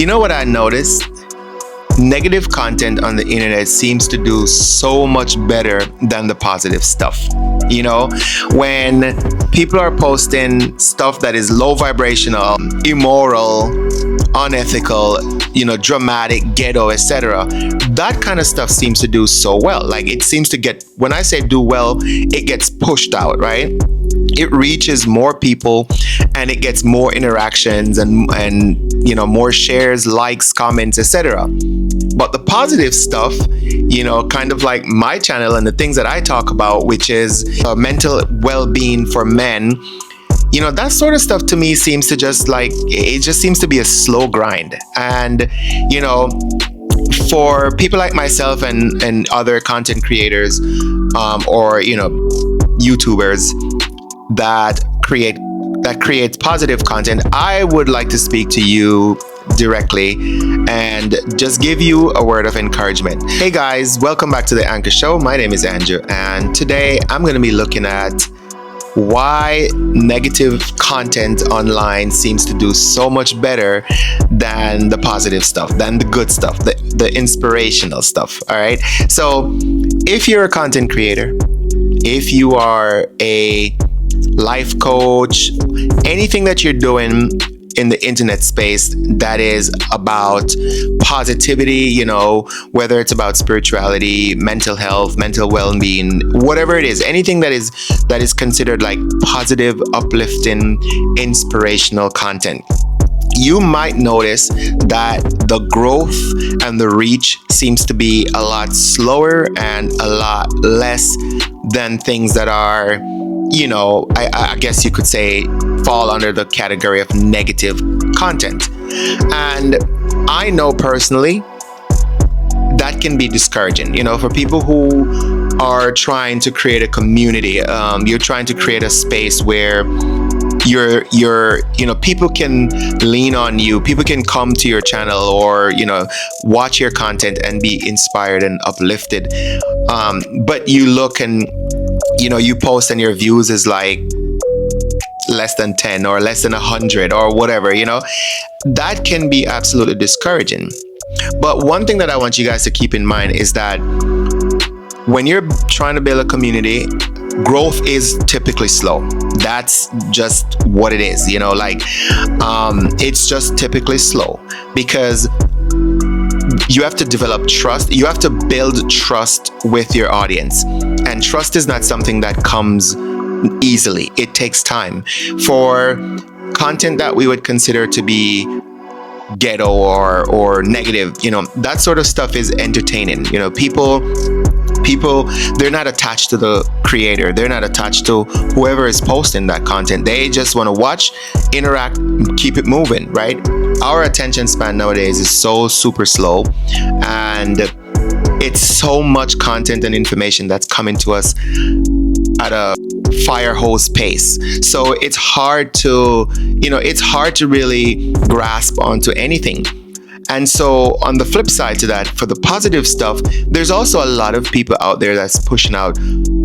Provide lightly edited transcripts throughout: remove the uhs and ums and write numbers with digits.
You know what I noticed? Negative content on the internet seems to do so much better than the positive stuff. You know, when people are posting stuff that is low vibrational, immoral, unethical, dramatic, ghetto, etc., that kind of stuff seems to do so well. Like, it seems to get, when I say do well, it gets pushed out, right? It reaches more people and it gets more interactions and more shares, likes, comments, etc. But the positive stuff, kind of like my channel and the things that I talk about, which is mental well-being for men, that sort of stuff to me seems to it just seems to be a slow grind. And, for people like myself and other content creators, or, YouTubers that creates positive content, I would like to speak to you directly and just give you a word of encouragement. Hey guys, welcome back to the Anchor Show. My name is Andrew, and today I'm going to be looking at why negative content online seems to do so much better than the positive stuff, than the good stuff, the inspirational stuff. All right. So if you're a content creator, if you are a life coach, anything that you're doing in the internet space that is about positivity, whether it's about spirituality, mental health, mental well-being, whatever it is, anything that is considered like positive, uplifting, inspirational content, you might notice that the growth and the reach seems to be a lot slower and a lot less than things that are, I guess you could say, fall under the category of negative content. And I know personally that can be discouraging, for people who are trying to create a community. You're trying to create a space where people can lean on you, people can come to your channel or, watch your content and be inspired and uplifted. But you look and, you post and your views is like less than 10 or less than 100 or whatever, that can be absolutely discouraging. But one thing that I want you guys to keep in mind is that when you're trying to build a community, growth is typically slow. That's just what it is, it's just typically slow because you have to develop trust. You have to build trust with your audience. And trust is not something that comes easily. It takes time. For content that we would consider to be ghetto or negative, that sort of stuff is entertaining. People, they're not attached to the creator. They're not attached to whoever is posting that content. They just want to watch, interact, keep it moving, right? Our attention span nowadays is so super slow, and it's so much content and information that's coming to us at a fire hose pace. So it's hard to really grasp onto anything. And so on the flip side to that, for the positive stuff, there's also a lot of people out there that's pushing out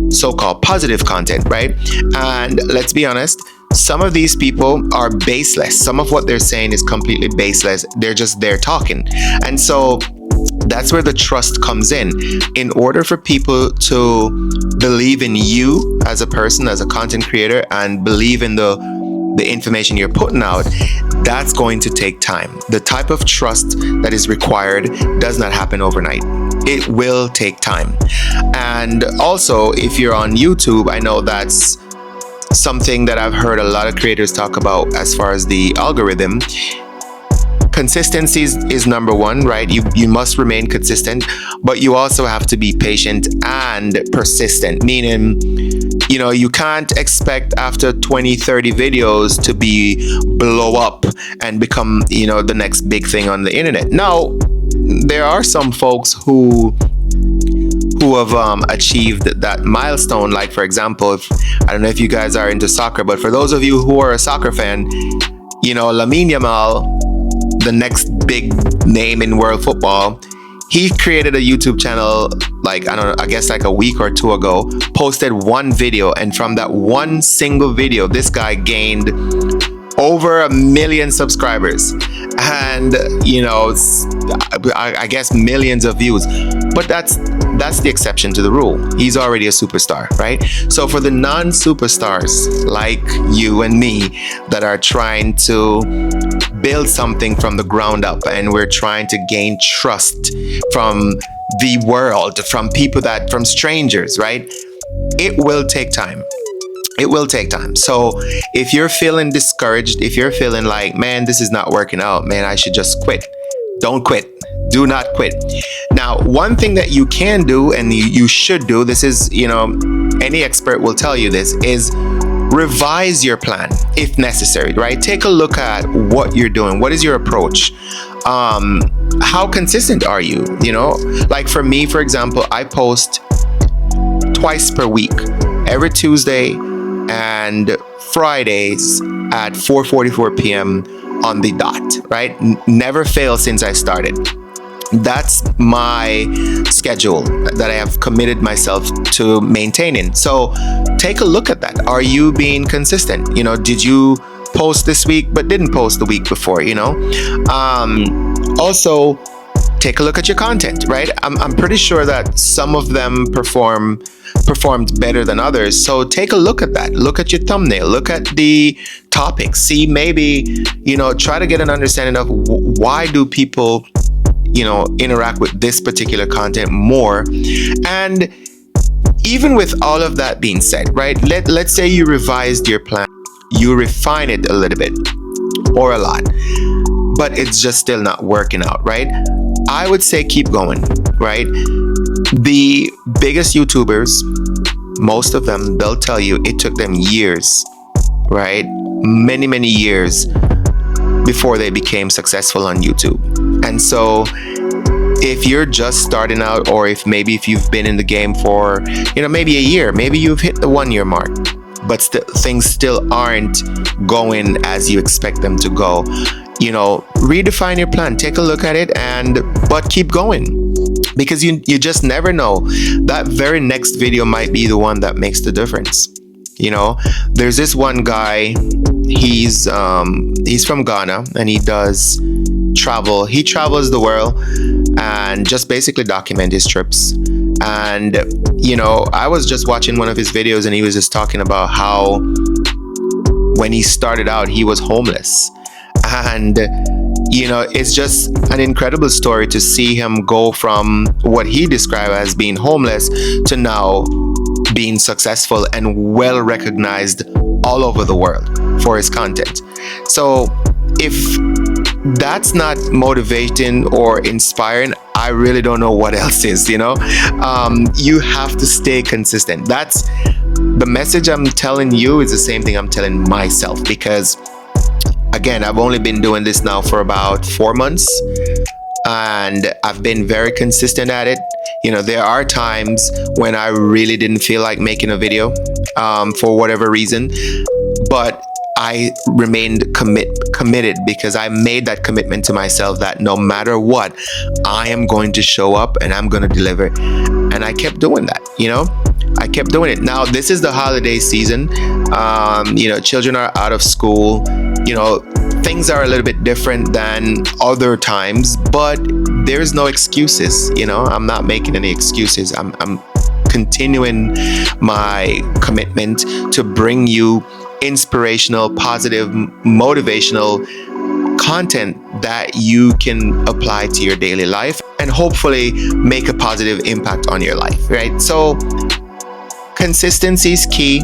so-called positive content, right? And let's be honest, some of these people are baseless. Some of what they're saying is completely baseless. They're just there talking. And so that's where the trust comes in. In order for people to believe in you as a person, as a content creator, and believe in the information you're putting out, that's going to take time. The type of trust that is required does not happen overnight. It will take time. And also, if you're on YouTube, I know that's something that I've heard a lot of creators talk about as far as the algorithm. Consistency is number one, right? You must remain consistent, but you also have to be patient and persistent, meaning, you can't expect after 20, 30 videos to blow up and become, the next big thing on the internet. Now, there are some folks who have achieved that milestone. Like, for example, I don't know if you guys are into soccer, but for those of you who are a soccer fan, Lamine Yamal, the next big name in world football, he created a YouTube channel like a week or two ago, posted one video, and from that one single video, this guy gained over 1 million subscribers, and I guess millions of views. But that's the exception to the rule. He's already a superstar, right? So for the non-superstars like you and me that are trying to build something from the ground up, and we're trying to gain trust from the world, from strangers, right? It will take time. It will take time. So if you're feeling discouraged, if you're feeling like, man, this is not working out, man, I should just quit. Don't quit. Do not quit. Now, one thing that you can do, and you should do, this is, any expert will tell you this, is revise your plan if necessary, right? Take a look at what you're doing. What is your approach? How consistent are you? Like for me, for example, I post twice per week, every Tuesday and Fridays at 4:44 p.m. on the dot, right? Never failed since I started. That's my schedule that I have committed myself to maintaining. So take a look at that. Are you being consistent? Did you post this week but didn't post the week before? Also, take a look at your content, right? I'm pretty sure that some of them performed better than others. So take a look at that. Look at your thumbnail. Look at the topics. See, maybe, try to get an understanding of why do people, interact with this particular content more. And even with all of that being said, right? Let's say you revised your plan. You refine it a little bit or a lot, but it's just still not working out, right? I would say keep going, right? The biggest YouTubers, most of them, they'll tell you it took them years, right? Many, many years before they became successful on YouTube. And so if you're just starting out, or if you've been in the game for, maybe a year, maybe you've hit the 1 year mark, but things still aren't going as you expect them to go, redefine your plan, take a look at it, but keep going, because you just never know. That very next video might be the one that makes the difference. There's this one guy, he's from Ghana, and he does travel. He travels the world and just basically document his trips. And I was just watching one of his videos, and he was just talking about how when he started out, he was homeless. And it's just an incredible story to see him go from what he described as being homeless to now being successful and well recognized all over the world for his content. So if that's not motivating or inspiring, I really don't know what else is. You have to stay consistent. That's the message I'm telling you, is the same thing I'm telling myself, because again, I've only been doing this now for about 4 months, and I've been very consistent at it. There are times when I really didn't feel like making a video for whatever reason, but I remained committed, because I made that commitment to myself that no matter what, I am going to show up and I'm going to deliver. And I kept doing that, I kept doing it. Now, this is the holiday season. Children are out of school. Things are a little bit different than other times, but there's no excuses. I'm not making any excuses. I'm continuing my commitment to bring you inspirational, positive, motivational content that you can apply to your daily life and hopefully make a positive impact on your life, right? So consistency is key.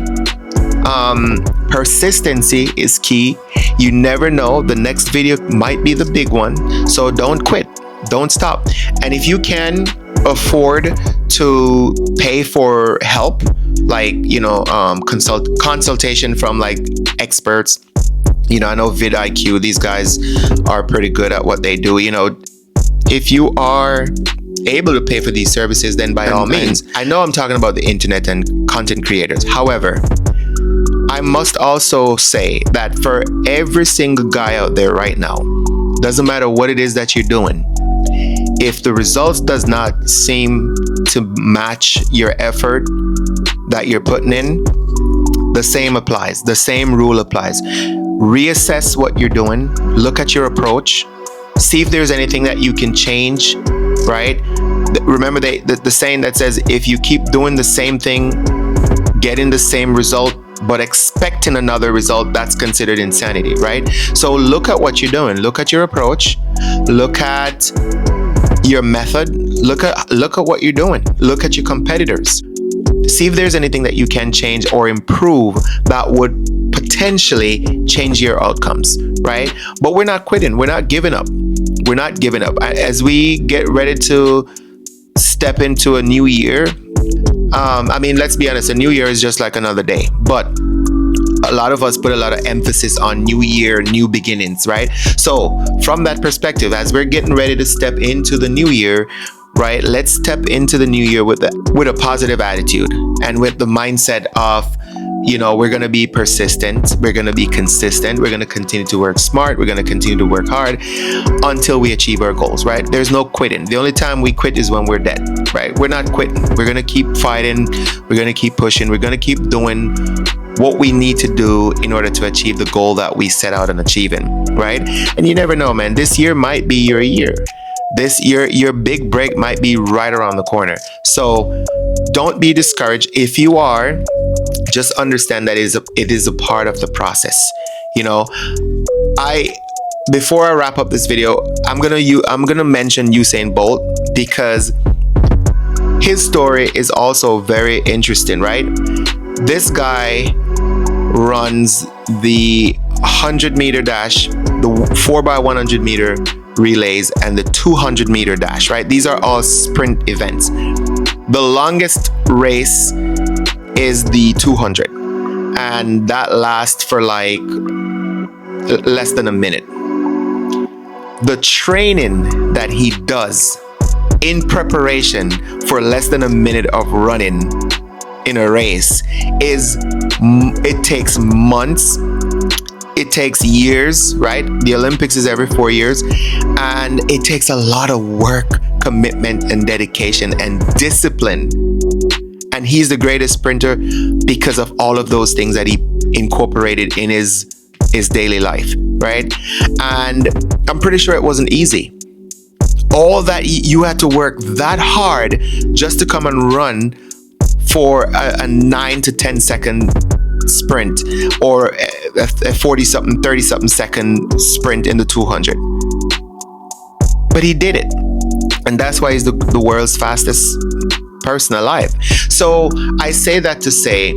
Persistency is key. You never know, the next video might be the big one. So don't quit, don't stop. And if you can afford to pay for help, like consultation from like experts, I know vidIQ, these guys are pretty good at what they do. If you are able to pay for these services, then by all means. I know I'm talking about the internet and content creators. However, I must also say that for every single guy out there right now, doesn't matter what it is that you're doing, if the results does not seem to match your effort that you're putting in, the same applies. The same rule applies. reassess what you're doing, look at your approach, see if there's anything that you can change, right? Remember the saying that says, if you keep doing the same thing, getting the same result, but expecting another result, that's considered insanity, right? So look at what you're doing, look at your approach, look at your method, look at what you're doing, look at your competitors, see if there's anything that you can change or improve that would potentially change your outcomes, right? But we're not quitting, we're not giving up. We're not giving up. As we get ready to step into a new year, I mean, let's be honest, a new year is just like another day. But a lot of us put a lot of emphasis on new year, new beginnings, right? So from that perspective, as we're getting ready to step into the new year, right, let's step into the new year with a positive attitude and with the mindset of, you know, we're going to be persistent, we're going to be consistent, we're going to continue to work smart, we're going to continue to work hard until we achieve our goals, right? There's no quitting. The only time we quit is when we're dead, right? We're not quitting. We're going to keep fighting, we're going to keep pushing, we're going to keep doing what we need to do in order to achieve the goal that we set out on achieving, right? And you never know, man, this year might be your year. This year, your big break might be right around the corner. So don't be discouraged. If you are, just understand that it is a part of the process. You know, before I wrap up this video, I'm gonna mention Usain Bolt because his story is also very interesting, right? This guy runs the 100-meter dash, the 4x100 meter relays, and the 200-meter dash, right? These are all sprint events. The longest race is the 200, and that lasts for like less than a minute. The training that he does in preparation for less than a minute of running in a race it takes months, it takes years, right? The Olympics is every 4 years, and it takes a lot of work, commitment, and dedication and discipline. And he's the greatest sprinter because of all of those things that he incorporated in his daily life, right? And I'm pretty sure it wasn't easy. All that you had to work that hard just to come and run for a 9 to 10 second sprint, or a 40-something, 30-something second sprint in the 200. But he did it. And that's why he's the world's fastest person alive. So I say that to say,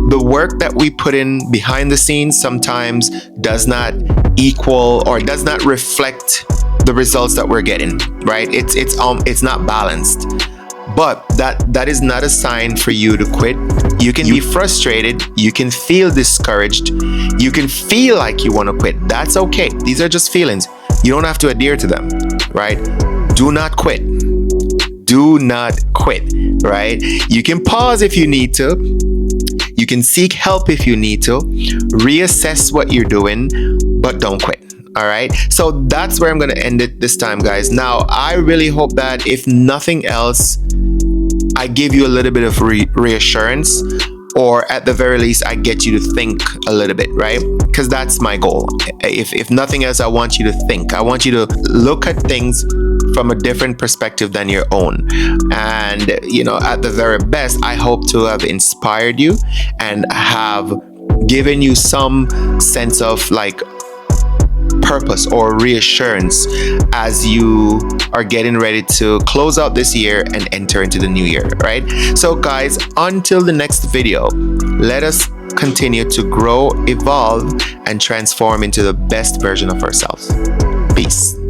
the work that we put in behind the scenes sometimes does not equal or does not reflect the results that we're getting, right? It's not balanced. But that is not a sign for you to quit. You can be frustrated, you can feel discouraged, you can feel like you want to quit. That's okay. These are just feelings. You don't have to adhere to them, right? Do not quit. Do not quit, right? You can pause if you need to. You can seek help if you need to. Reassess what you're doing, but don't quit. All right. So that's where I'm going to end it this time, guys. Now, I really hope that if nothing else, I give you a little bit of reassurance, or at the very least, I get you to think a little bit, right? Because that's my goal. If nothing else, I want you to think. I want you to look at things from a different perspective than your own. And, you know, at the very best, I hope to have inspired you and have given you some sense of like purpose or reassurance as you are getting ready to close out this year and enter into the new year, right? So guys, until the next video, let us continue to grow, evolve, and transform into the best version of ourselves. Peace.